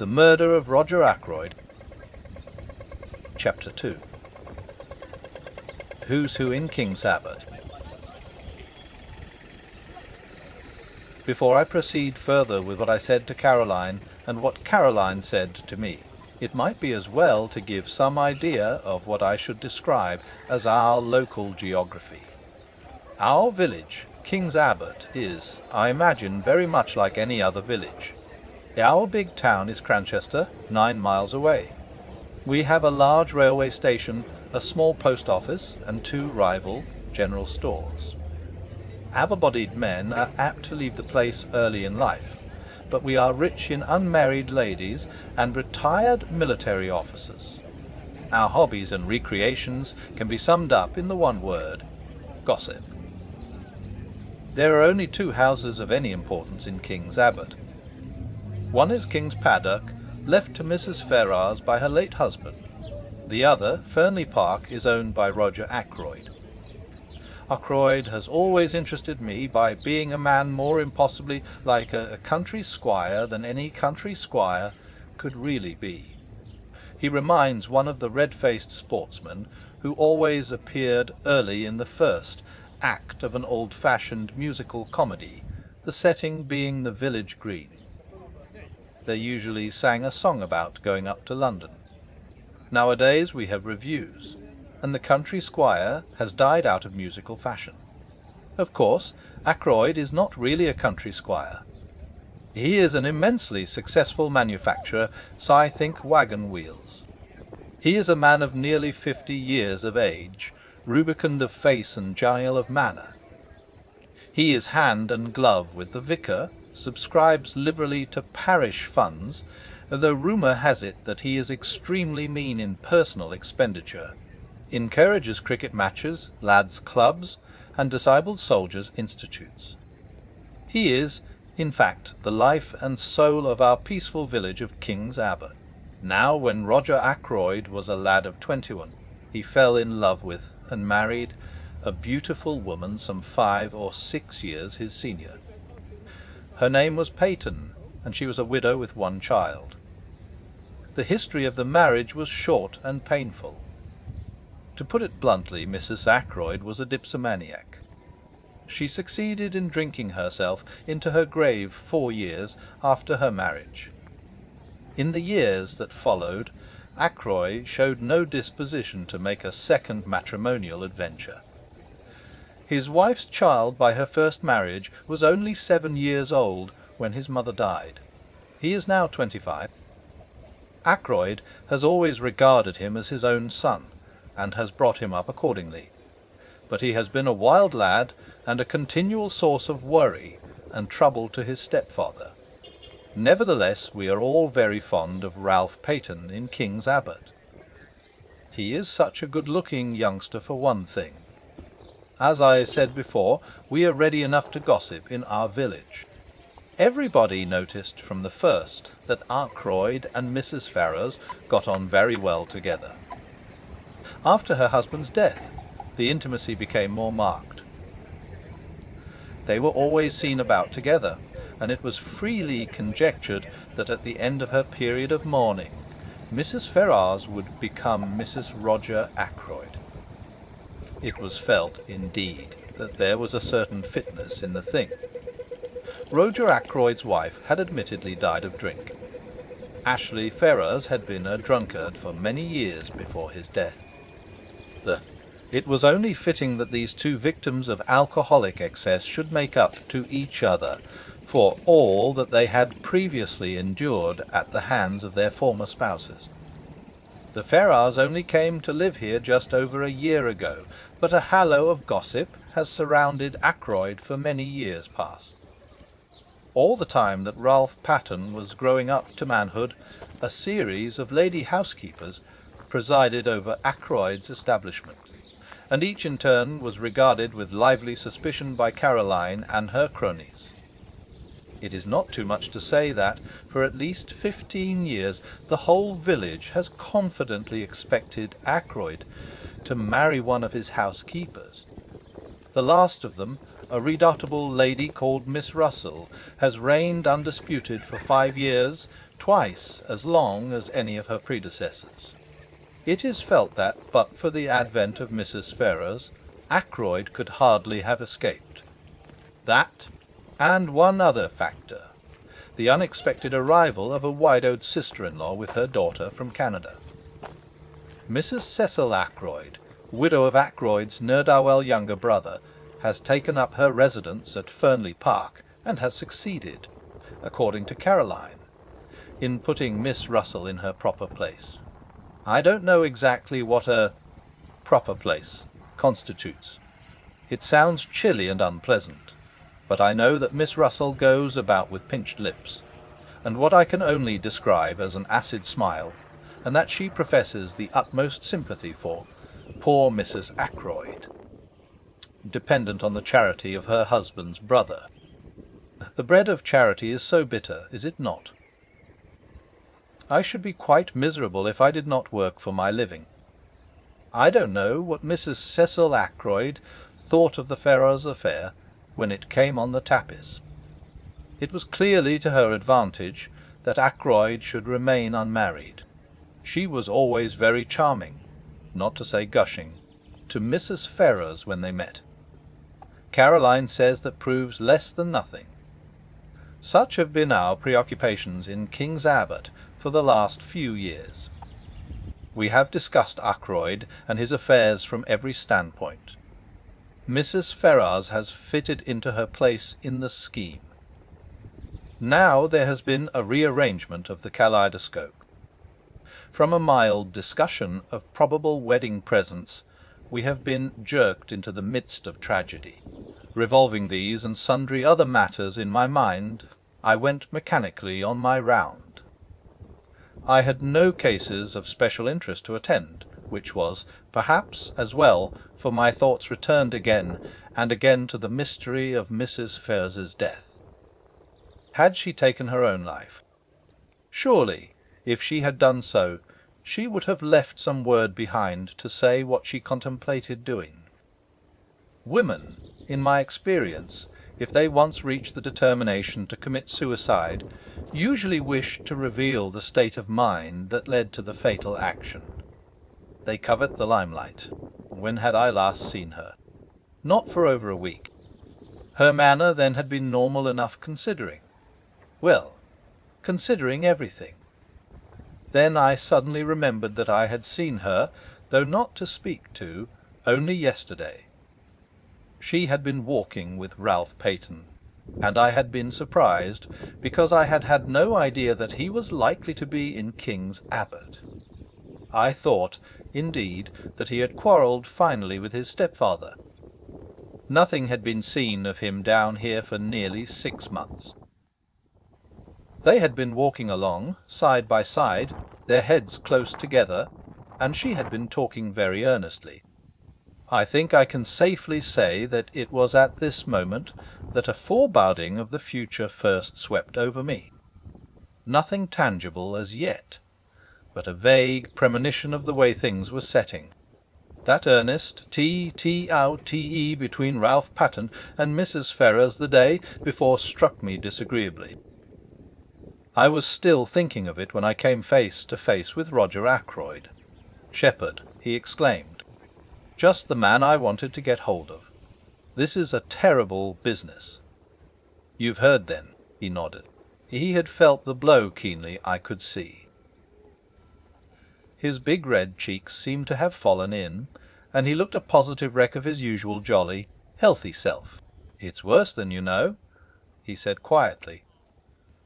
The Murder of Roger Ackroyd. Chapter 2. Who's Who in King's Abbott. Before I proceed further with what I said to Caroline and what Caroline said to me, it might be as well to give some idea of what I should describe as our local geography. Our village, King's Abbott, is, I imagine, very much like any other village. Our big town is Cranchester, 9 miles away. We have a large railway station, a small post office, and 2 rival general stores. Able-bodied men are apt to leave the place early in life, but we are rich in unmarried ladies and retired military officers. Our hobbies and recreations can be summed up in the one word: gossip. There are only 2 houses of any importance in King's Abbott. One is King's Paddock, left to Mrs. Ferrars by her late husband. The other, Fernley Park, is owned by Roger Ackroyd. Ackroyd has always interested me by being a man more impossibly like a country squire than any country squire could really be. He reminds one of the red-faced sportsmen who always appeared early in the first act of an old-fashioned musical comedy, the setting being the village green. They usually sang a song about going up to London. Nowadays we have revues, and the country squire has died out of musical fashion. Of course, Ackroyd is not really a country squire. He is an immensely successful manufacturer, I think, waggon wheels. He is a man of nearly 50 years of age, rubicund of face and genial of manner. He is hand and glove with the vicar, subscribes liberally to parish funds, though rumour has it that he is extremely mean in personal expenditure, encourages cricket matches, lads' clubs, and disabled soldiers' institutes. He is, in fact, the life and soul of our peaceful village of King's Abbott. Now, when Roger Ackroyd was a lad of 21, he fell in love with and married a beautiful woman some 5 or 6 years his senior. Her name was Peyton, and she was a widow with 1 child. The history of the marriage was short and painful. To put it bluntly, Mrs. Ackroyd was a dipsomaniac. She succeeded in drinking herself into her grave 4 years after her marriage. In the years that followed, Ackroyd showed no disposition to make a second matrimonial adventure. His wife's child by her first marriage was only 7 years old when his mother died. He is now 25. Ackroyd has always regarded him as his own son, and has brought him up accordingly. But he has been a wild lad, and a continual source of worry and trouble to his stepfather. Nevertheless, we are all very fond of Ralph Peyton in King's Abbott. He is such a good-looking youngster for one thing. As I said before, we are ready enough to gossip in our village. Everybody noticed from the first that Ackroyd and Mrs. Ferrars got on very well together. After her husband's death, the intimacy became more marked. They were always seen about together, and it was freely conjectured that at the end of her period of mourning, Mrs. Ferrars would become Mrs. Roger Ackroyd. It was felt, indeed, that there was a certain fitness in the thing. Roger Ackroyd's wife had admittedly died of drink. Ashley Ferrars had been a drunkard for many years before his death. It was only fitting that these 2 victims of alcoholic excess should make up to each other for all that they had previously endured at the hands of their former spouses. The Ferrars only came to live here just over a year ago, but a halo of gossip has surrounded Ackroyd for many years past. All the time that Ralph Patten was growing up to manhood, a series of lady housekeepers presided over Ackroyd's establishment, and each in turn was regarded with lively suspicion by Caroline and her cronies. It is not too much to say that, for at least 15 years, the whole village has confidently expected Ackroyd to marry one of his housekeepers. The last of them, a redoubtable lady called Miss Russell, has reigned undisputed for 5 years, twice as long as any of her predecessors. It is felt that, but for the advent of Mrs. Ferrars, Ackroyd could hardly have escaped. That, and one other factor, the unexpected arrival of a widowed sister-in-law with her daughter from Canada. Mrs. Cecil Ackroyd, widow of Ackroyd's ne'er-do-well younger brother, has taken up her residence at Fernley Park, and has succeeded, according to Caroline, in putting Miss Russell in her proper place. I don't know exactly what a proper place constitutes. It sounds chilly and unpleasant, but I know that Miss Russell goes about with pinched lips, and what I can only describe as an acid smile, and that she professes the utmost sympathy for poor Mrs. Ackroyd, dependent on the charity of her husband's brother. The bread of charity is so bitter, is it not? I should be quite miserable if I did not work for my living. I don't know what Mrs. Cecil Ackroyd thought of the Ferrars affair when it came on the tapis. It was clearly to her advantage that Ackroyd should remain unmarried. She was always very charming, not to say gushing, to Mrs. Ferrars when they met. Caroline says that proves less than nothing. Such have been our preoccupations in King's Abbott for the last few years. We have discussed Ackroyd and his affairs from every standpoint. Mrs. Ferrars has fitted into her place in the scheme. Now there has been a rearrangement of the kaleidoscope. From a mild discussion of probable wedding presents, we have been jerked into the midst of tragedy. Revolving these and sundry other matters in my mind, I went mechanically on my round. I had no cases of special interest to attend, which was, perhaps, as well, for my thoughts returned again and again to the mystery of Mrs. Ferrars's death. Had she taken her own life? Surely, if she had done so, she would have left some word behind to say what she contemplated doing. Women, in my experience, if they once reach the determination to commit suicide, usually wish to reveal the state of mind that led to the fatal action. They covet the limelight. When had I last seen her? Not for over a week. Her manner then had been normal enough, considering everything. Then I suddenly remembered that I had seen her, though not to speak to, only yesterday. She had been walking with Ralph Peyton, and I had been surprised, because I had had no idea that he was likely to be in King's Abbott. I thought, indeed, that he had quarrelled finally with his stepfather. Nothing had been seen of him down here for nearly 6 months. They had been walking along, side by side, their heads close together, and she had been talking very earnestly. I think I can safely say that it was at this moment that a foreboding of the future first swept over me. Nothing tangible as yet, but a vague premonition of the way things were setting. That earnest T-T-out-T-E between Ralph Patten and Mrs. Ferrars the day before struck me disagreeably. I was still thinking of it when I came face to face with Roger Ackroyd. "Shepherd," he exclaimed, "just the man I wanted to get hold of. This is a terrible business." "You've heard, then?" he nodded. He had felt the blow keenly, I could see. His big red cheeks seemed to have fallen in, and he looked a positive wreck of his usual jolly, healthy self. "It's worse than you know," he said quietly.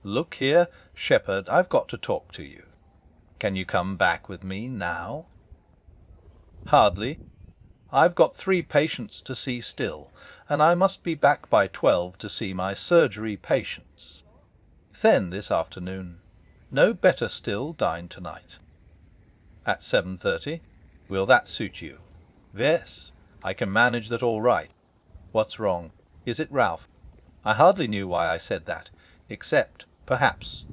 "Look here, Shepherd, I've got to talk to you. Can you come back with me now?" "Hardly. I've got 3 patients to see still, and I must be back by 12 to see my surgery patients. Then this afternoon. No, better still, dine tonight." "At 7:30? Will that suit you?" "Yes, I can manage that all right. What's wrong? Is it Ralph?" I hardly knew why I said that, except, perhaps,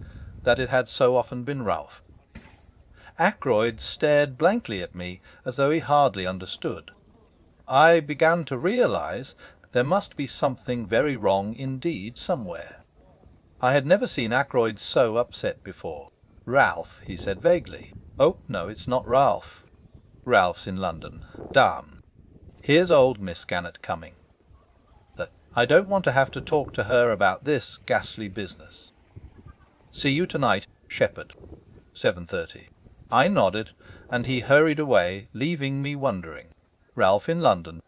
that it had so often been Ralph. Ackroyd stared blankly at me, as though he hardly understood. I began to realize there must be something very wrong indeed somewhere. I had never seen Ackroyd so upset before. "Ralph," he said vaguely. "Oh, no, it's not Ralph. Ralph's in London. Damn! Here's old Miss Gannett coming. I don't want to have to talk to her about this ghastly business. See you tonight, Shepherd, 7:30." I nodded, and he hurried away, leaving me wondering. Ralph in London.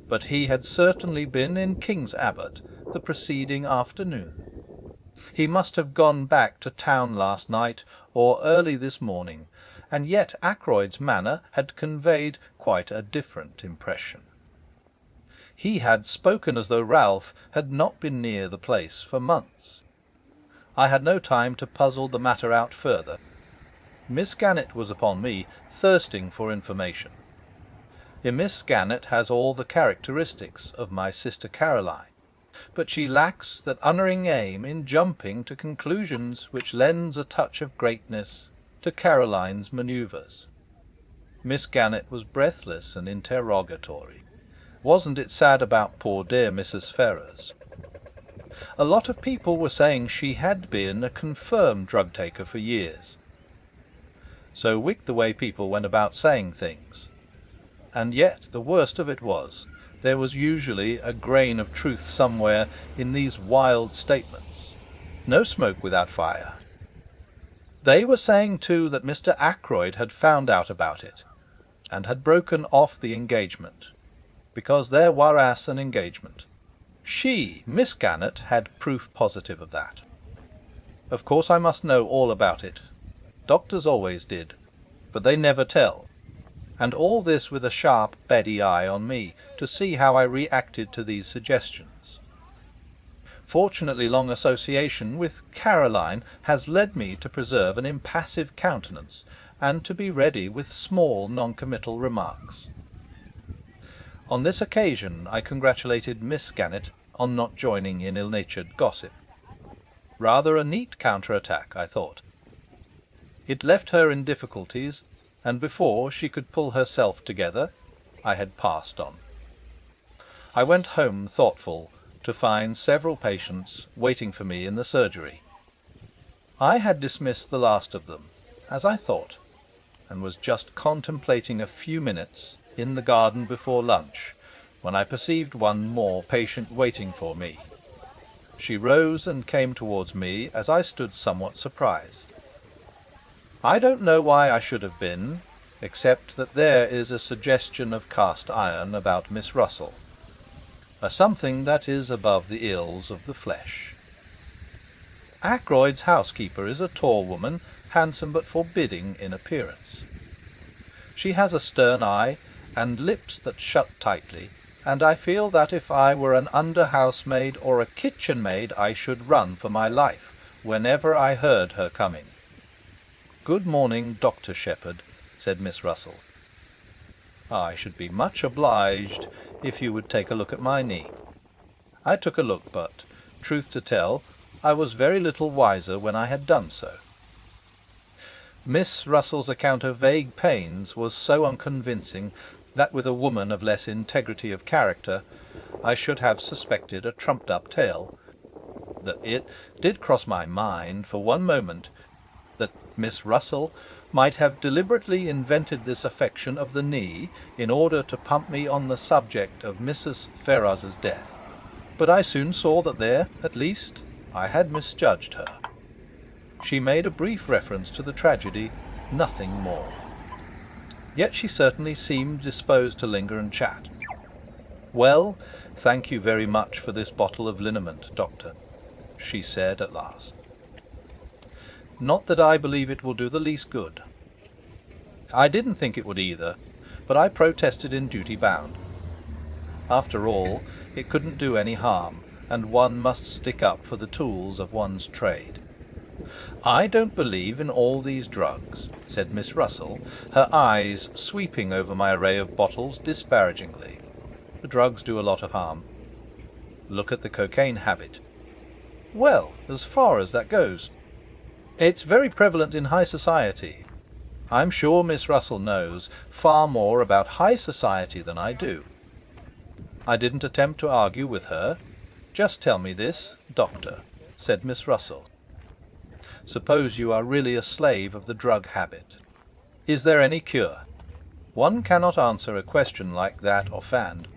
But he had certainly been in King's Abbot the preceding afternoon. He must have gone back to town last night or early this morning, and yet Ackroyd's manner had conveyed quite a different impression. He had spoken as though Ralph had not been near the place for months. I had no time to puzzle the matter out further. Miss Gannett was upon me, thirsting for information. Miss Gannett has all the characteristics of my sister Caroline, but she lacks that unerring aim in jumping to conclusions which lends a touch of greatness to Caroline's manoeuvres. Miss Gannett was breathless and interrogatory. Wasn't it sad about poor dear Mrs. Ferrars? A lot of people were saying she had been a confirmed drug taker for years. So wicked the way people went about saying things. And yet the worst of it was, there was usually a grain of truth somewhere in these wild statements. No smoke without fire. They were saying too that Mr. Ackroyd had found out about it, and had broken off the engagement, because there was an engagement. She, Miss Gannett, had proof positive of that. Of course I must know all about it. Doctors always did, but they never tell. And all this with a sharp, beady eye on me, to see how I reacted to these suggestions. Fortunately, long association with Caroline has led me to preserve an impassive countenance, and to be ready with small non-committal remarks. On this occasion I congratulated Miss Gannett on not joining in ill-natured gossip. Rather a neat counter-attack, I thought. It left her in difficulties, and before she could pull herself together, I had passed on. I went home thoughtful, to find several patients waiting for me in the surgery. I had dismissed the last of them, as I thought, and was just contemplating a few minutes in the garden before lunch, when I perceived one more patient waiting for me. She rose and came towards me as I stood somewhat surprised. I don't know why I should have been, except that there is a suggestion of cast iron about Miss Russell, a something that is above the ills of the flesh. Ackroyd's housekeeper is a tall woman, handsome but forbidding in appearance. She has a stern eye, and lips that shut tightly, and I feel that if I were an under-housemaid or a kitchen-maid I should run for my life whenever I heard her coming. "Good morning, Dr. Shepherd," said Miss Russell. "I should be much obliged if you would take a look at my knee." I took a look, but, truth to tell, I was very little wiser when I had done so. Miss Russell's account of vague pains was so unconvincing that with a woman of less integrity of character I should have suspected a trumped-up tale. That it did cross my mind for one moment that Miss Russell might have deliberately invented this affection of the knee in order to pump me on the subject of Mrs. Ferrars's death. But I soon saw that there, at least, I had misjudged her. She made a brief reference to the tragedy, nothing more. Yet she certainly seemed disposed to linger and chat. "Well, thank you very much for this bottle of liniment, Doctor," she said at last. "Not that I believe it will do the least good." I didn't think it would either, but I protested in duty bound. After all, it couldn't do any harm, and one must stick up for the tools of one's trade. "I don't believe in all these drugs," said Miss Russell, her eyes sweeping over my array of bottles disparagingly. "The drugs do a lot of harm. Look at the cocaine habit." "Well, as far as that goes, it's very prevalent in high society. I'm sure Miss Russell knows far more about high society than I do." I didn't attempt to argue with her. "Just tell me this, Doctor. said Miss Russell. "Suppose you are really a slave of the drug habit. Is there any cure? One cannot answer a question like that offhand."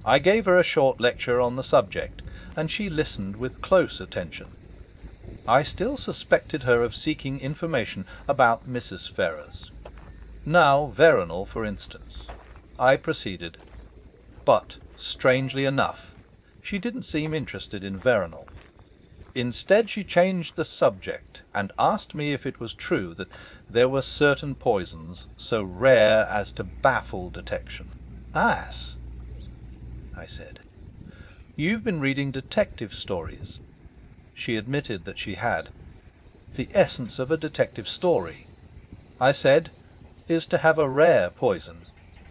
I gave her a short lecture on the subject, and she listened with close attention. I still suspected her of seeking information about Mrs. Ferrars. Now, Veronal, for instance. I proceeded. But, strangely enough, she didn't seem interested in Veronal. Instead, she changed the subject, and asked me if it was true that there were certain poisons so rare as to baffle detection. "Ass," I said. "You've been reading detective stories." She admitted that she had. "The essence of a detective story," I said, "is to have a rare poison,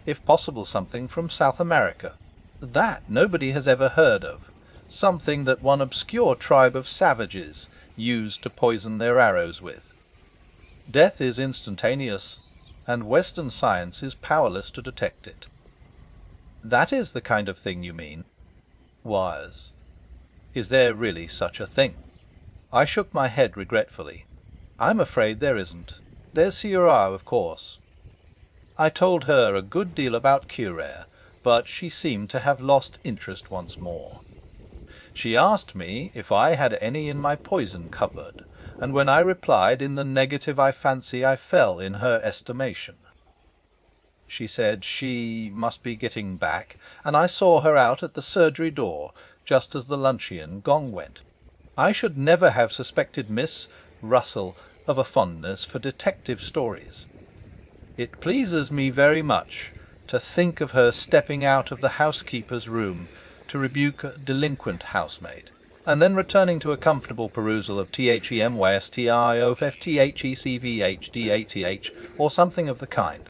if possible something from South America. That nobody has ever heard of. Something that one obscure tribe of savages used to poison their arrows with. Death is instantaneous, and Western science is powerless to detect it." "That is the kind of thing you mean?" "Was. Is there really such a thing?" I shook my head regretfully. "I'm afraid there isn't. There's Syrah, of course." I told her a good deal about Curer, but she seemed to have lost interest once more. She asked me if I had any in my poison cupboard, and when I replied in the negative, I fancy I fell in her estimation. She said she must be getting back, and I saw her out at the surgery door just as the luncheon gong went. I should never have suspected Miss Russell of a fondness for detective stories. It pleases me very much to think of her stepping out of the housekeeper's room to rebuke a delinquent housemaid, and then returning to a comfortable perusal of THEMYSTIOFTHECVHDATH, or something of the kind.